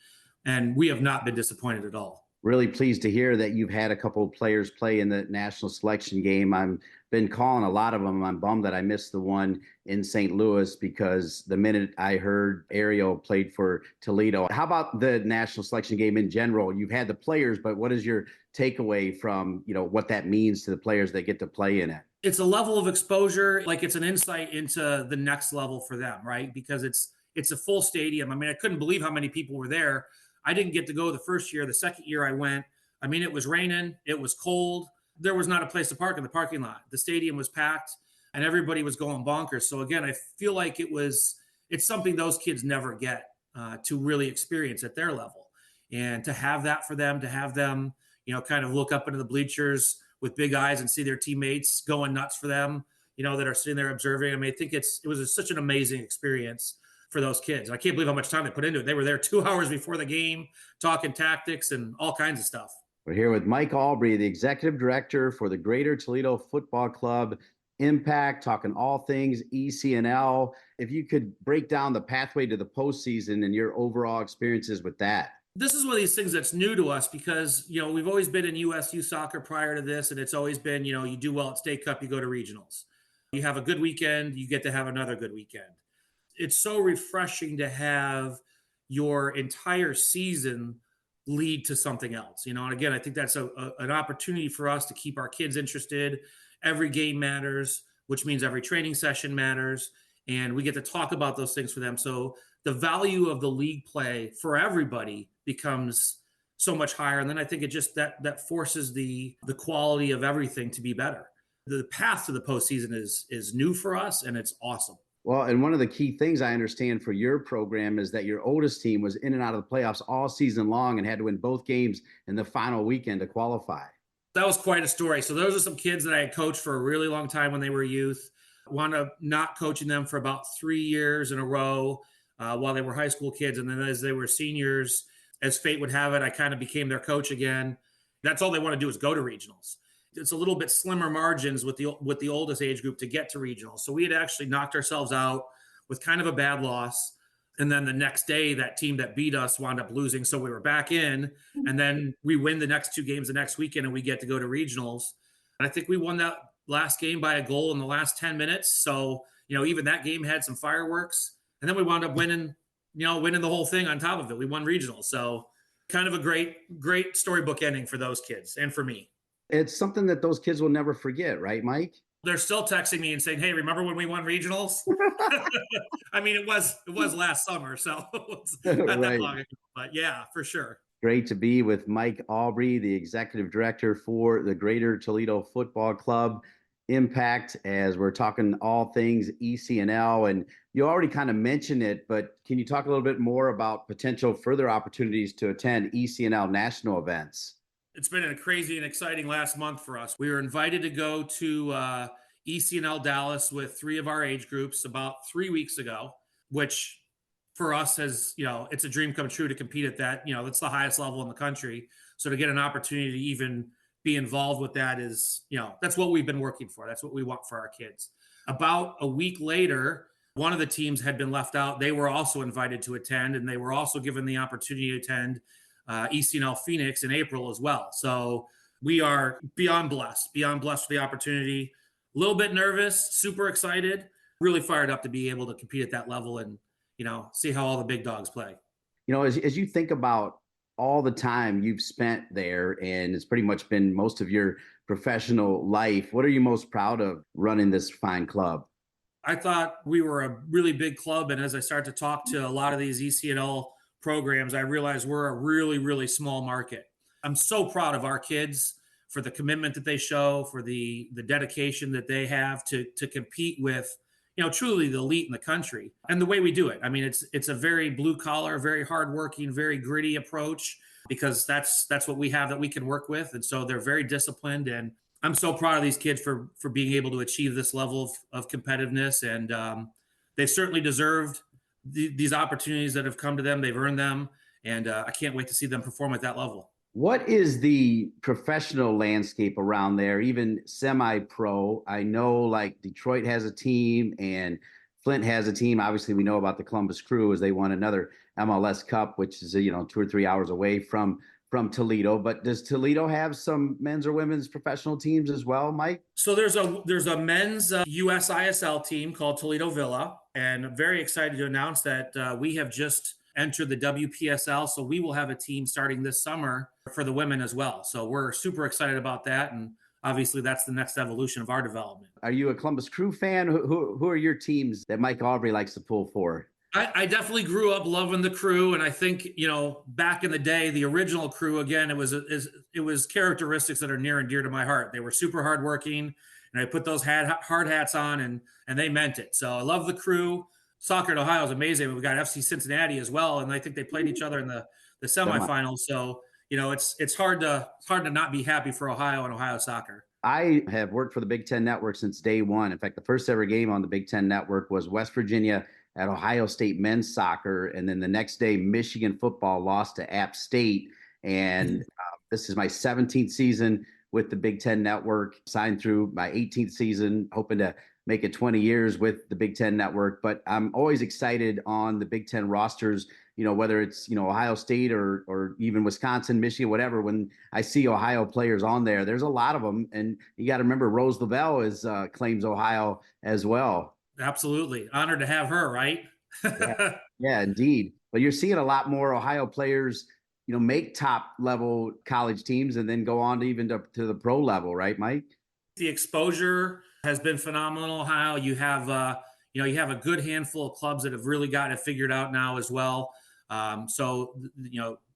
and we have not been disappointed at all. Really pleased to hear that you've had a couple of players play in the national selection game. I've been calling a lot of them. I'm bummed that I missed the one in St. Louis, because the minute I heard Ariel played for Toledo. How about the national selection game in general? You've had the players, but what is your takeaway from, what that means to the players that get to play in it? It's a level of exposure, like it's an insight into the next level for them, right? Because it's a full stadium. I mean, I couldn't believe how many people were there. I didn't get to go the first year. The second year I went, I mean, it was raining, it was cold. There was not a place to park in the parking lot. The stadium was packed and everybody was going bonkers. So again, I feel like it's something those kids never get to really experience at their level. And to have that for them, to have them, kind of look up into the bleachers with big eyes and see their teammates going nuts for them, that are sitting there observing. I mean, I think it was such an amazing experience for those kids. I can't believe how much time they put into it. They were there 2 hours before the game, talking tactics and all kinds of stuff. We're here with Mike Aubry, the executive director for the Greater Toledo Football Club Impact, talking all things ECNL. If you could break down the pathway to the postseason and your overall experiences with that. This is one of these things that's new to us because, we've always been in USU soccer prior to this, and it's always been, you do well at State Cup, you go to regionals. You have a good weekend, you get to have another good weekend. It's so refreshing to have your entire season lead to something else, and again, I think that's an opportunity for us to keep our kids interested. Every game matters, which means every training session matters, and we get to talk about those things for them. So the value of the league play for everybody becomes so much higher. And then I think it just that forces the quality of everything to be better. The path to the postseason is new for us, and it's awesome. Well, and one of the key things I understand for your program is that your oldest team was in and out of the playoffs all season long and had to win both games in the final weekend to qualify. That was quite a story. So those are some kids that I had coached for a really long time when they were youth. Wound up not coaching them for about 3 years in a row while they were high school kids. And then as they were seniors, as fate would have it, I kind of became their coach again. That's all they want to do is go to regionals. It's a little bit slimmer margins with the oldest age group to get to regionals. So we had actually knocked ourselves out with kind of a bad loss. And then the next day, that team that beat us wound up losing. So we were back in, and then we win the next 2 games the next weekend, and we get to go to regionals. And I think we won that last game by a goal in the last 10 minutes. So, even that game had some fireworks. And then we wound up winning the whole thing on top of it. We won regionals. So kind of a great storybook ending for those kids and for me. It's something that those kids will never forget, right, Mike? They're still texting me and saying, "Hey, remember when we won regionals?" I mean, it was last summer, so it's not that long ago. But yeah, for sure. Great to be with Mike Aubry, the executive director for the Greater Toledo Football Club. impact as we're talking all things ECNL. And you already kind of mentioned it, but can you talk a little bit more about potential further opportunities to attend ECNL national events? It's been a crazy and exciting last month for us. We were invited to go to ECNL Dallas with 3 of our age groups about 3 weeks ago, which for us has, it's a dream come true to compete at that. That's the highest level in the country. So to get an opportunity to even be involved with that is, that's what we've been working for. That's what we want for our kids. About a week later, one of the teams had been left out. They were also invited to attend, and they were also given the opportunity to attend ECNL Phoenix in April as well. So we are beyond blessed for the opportunity. A little bit nervous, super excited, really fired up to be able to compete at that level and, see how all the big dogs play. As you think about all the time you've spent there, and it's pretty much been most of your professional life, what are you most proud of running this fine club? I thought we were a really big club. And as I start to talk to a lot of these ECNL programs, I realize we're a really, really small market. I'm so proud of our kids for the commitment that they show, for the dedication that they have to compete with, truly the elite in the country, and the way we do it. I mean, it's a very blue collar, very hardworking, very gritty approach, because that's what we have that we can work with. And so they're very disciplined, and I'm so proud of these kids for being able to achieve this level of competitiveness. And they've certainly deserved these opportunities that have come to them. They've earned them. And I can't wait to see them perform at that level. What is the professional landscape around there, even semi-pro? I know like Detroit has a team and Flint has a team. Obviously, we know about the Columbus Crew as they won another MLS Cup, which is 2 or 3 hours away from Toledo. But does Toledo have some men's or women's professional teams as well, Mike? So there's a men's USISL team called Toledo Villa, and I'm very excited to announce that we have just entered the WPSL. So we will have a team starting this summer for the women as well. So we're super excited about that. And obviously that's the next evolution of our development. Are you a Columbus Crew fan? Who are your teams that Mike Aubry likes to pull for? I definitely grew up loving the Crew. And I think, back in the day, the original Crew, again, it was characteristics that are near and dear to my heart. They were super hardworking, and I put those hard hats on, and they meant it. So I love the Crew. Soccer at Ohio is amazing. We've got FC Cincinnati as well, and I think they played each other in the semifinals. So it's hard to not be happy for Ohio and Ohio soccer. I have worked for the Big Ten Network since day one. In fact, the first ever game on the Big Ten Network was West Virginia at Ohio State men's soccer, and then the next day, Michigan football lost to App State. And this is my 17th season with the Big Ten Network. Signed through my 18th season, hoping to make it 20 years with the Big Ten Network. But I'm always excited on the Big Ten rosters, whether it's, Ohio State or even Wisconsin, Michigan, whatever. When I see Ohio players on there, there's a lot of them. And you got to remember Rose Lavelle claims Ohio as well. Absolutely. Honored to have her, right? Yeah, indeed. But you're seeing a lot more Ohio players, make top level college teams and then go on to even to the pro level, right, Mike? The exposure has been phenomenal. Ohio, you have a good handful of clubs that have really got it figured out now as well. So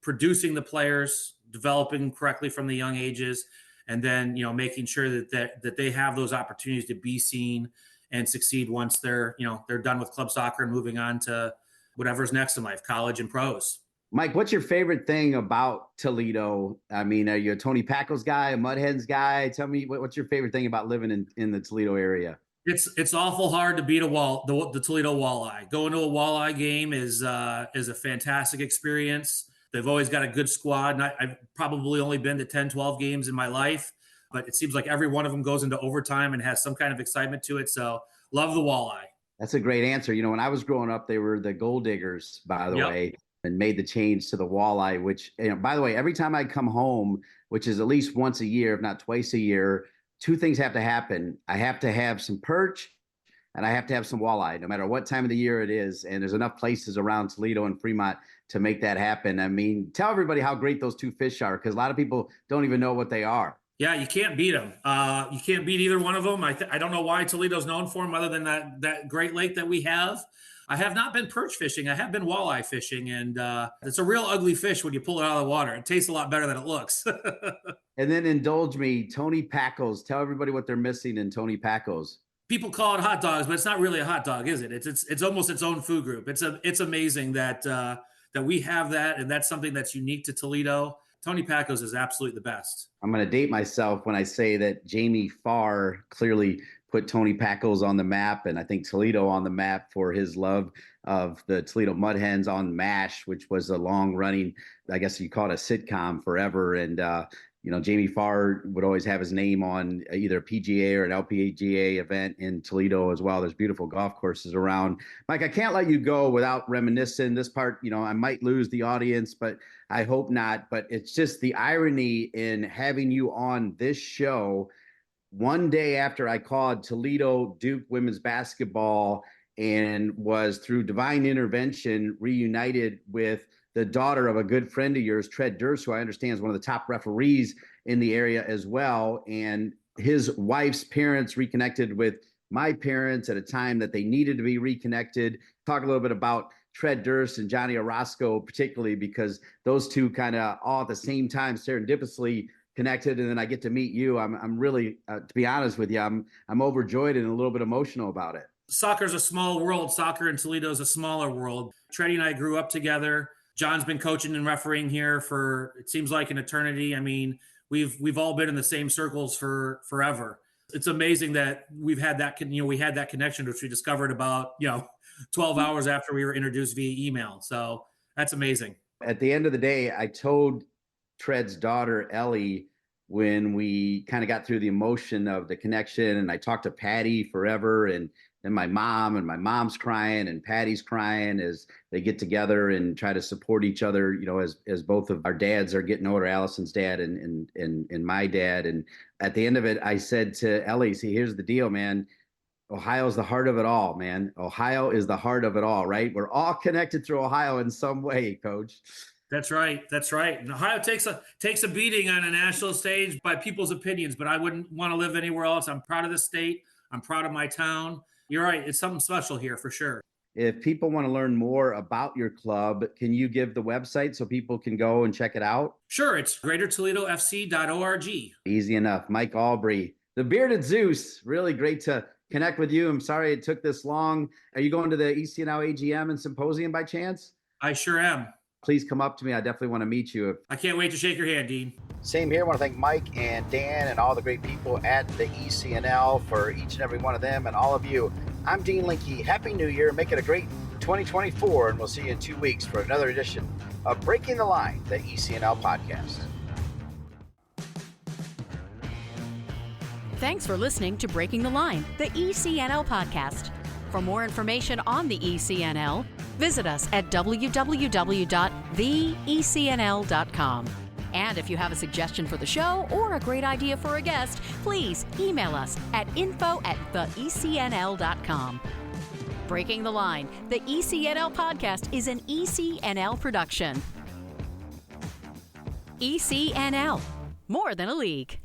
producing the players, developing correctly from the young ages, and then making sure that they have those opportunities to be seen and succeed once they're done with club soccer and moving on to whatever's next in life, college and pros. Mike, what's your favorite thing about Toledo? I mean, are you a Tony Packles guy, a Mud Hens guy? Tell me what's your favorite thing about living in the Toledo area? It's awful hard to beat the Toledo Walleye. Going to a Walleye game is a fantastic experience. They've always got a good squad. And I've probably only been to 10, 12 games in my life, but it seems like every one of them goes into overtime and has some kind of excitement to it. So love the Walleye. That's a great answer. When I was growing up, they were the Gold Diggers, by the way, and made the change to the Walleye, which, by the way, every time I come home, which is at least once a year, if not twice a year, two things have to happen. I have to have some perch and I have to have some walleye, no matter what time of the year it is. And there's enough places around Toledo and Fremont to make that happen. I mean, tell everybody how great those two fish are, because a lot of people don't even know what they are. Yeah, you can't beat them. You can't beat either one of them. I don't know why Toledo's known for them other than that Great Lake that we have. I have not been perch fishing. I have been walleye fishing, and it's a real ugly fish when you pull it out of the water. It tastes a lot better than it looks. And then indulge me, Tony Pacos. Tell everybody what they're missing in Tony Pacos. People call it hot dogs, but it's not really a hot dog, is it? It's almost its own food group. It's amazing that we have that, and that's something that's unique to Toledo. Tony Pacos is absolutely the best. I'm going to date myself when I say that Jamie Farr clearly put Tony Pacos on the map, and I think Toledo on the map for his love of the Toledo Mud Hens on MASH, which was a long-running, I guess you call it a sitcom forever. And Jamie Farr would always have his name on either a PGA or an LPGA event in Toledo as well. There's beautiful golf courses around. Mike, I can't let you go without reminiscing. This part, I might lose the audience, but I hope not. But it's just the irony in having you on this show one day after I called Toledo Duke women's basketball and was through divine intervention reunited with the daughter of a good friend of yours, Tread Durst, who I understand is one of the top referees in the area as well. And his wife's parents reconnected with my parents at a time that they needed to be reconnected. Talk a little bit about Tread Durst and Johnny Orozco, particularly because those two kind of all at the same time serendipitously connected. And then I get to meet you. I'm really, to be honest with you, I'm overjoyed and a little bit emotional about it. Soccer's a small world. Soccer in Toledo is a smaller world. Tready and I grew up together. John's been coaching and refereeing here for, it seems like, an eternity. I mean, we've all been in the same circles for forever. It's amazing that we've had that, we had that connection, which we discovered about, 12 hours after we were introduced via email. So that's amazing. At the end of the day, I told Tread's daughter, Ellie, when we kind of got through the emotion of the connection, and I talked to Patty forever, and my mom's crying and Patty's crying as they get together and try to support each other, as both of our dads are getting older, Allison's dad and my dad. And at the end of it, I said to Ellie, see, here's the deal, man. Ohio's the heart of it all, man. Ohio is the heart of it all, right? We're all connected through Ohio in some way, Coach. That's right. And Ohio takes a beating on a national stage by people's opinions, but I wouldn't want to live anywhere else. I'm proud of the state. I'm proud of my town. You're right. It's something special here for sure. If people want to learn more about your club, can you give the website so people can go and check it out? Sure. It's greatertoledofc.org. Easy enough. Mike Aubry, the Bearded Zeus. Really great to connect with you. I'm sorry it took this long. Are you going to the ECNL AGM and symposium by chance? I sure am. Please come up to me. I definitely want to meet you. I can't wait to shake your hand, Dean. Same here. I want to thank Mike and Dan and all the great people at the ECNL for each and every one of them and all of you. I'm Dean Linke. Happy New Year. Make it a great 2024, and we'll see you in 2 weeks for another edition of Breaking the Line, the ECNL Podcast. Thanks for listening to Breaking the Line, the ECNL Podcast. For more information on the ECNL, visit us at www.theecnl.com. And if you have a suggestion for the show or a great idea for a guest, please email us at info@theecnl.com. Breaking the Line, the ECNL Podcast is an ECNL production. ECNL, more than a league.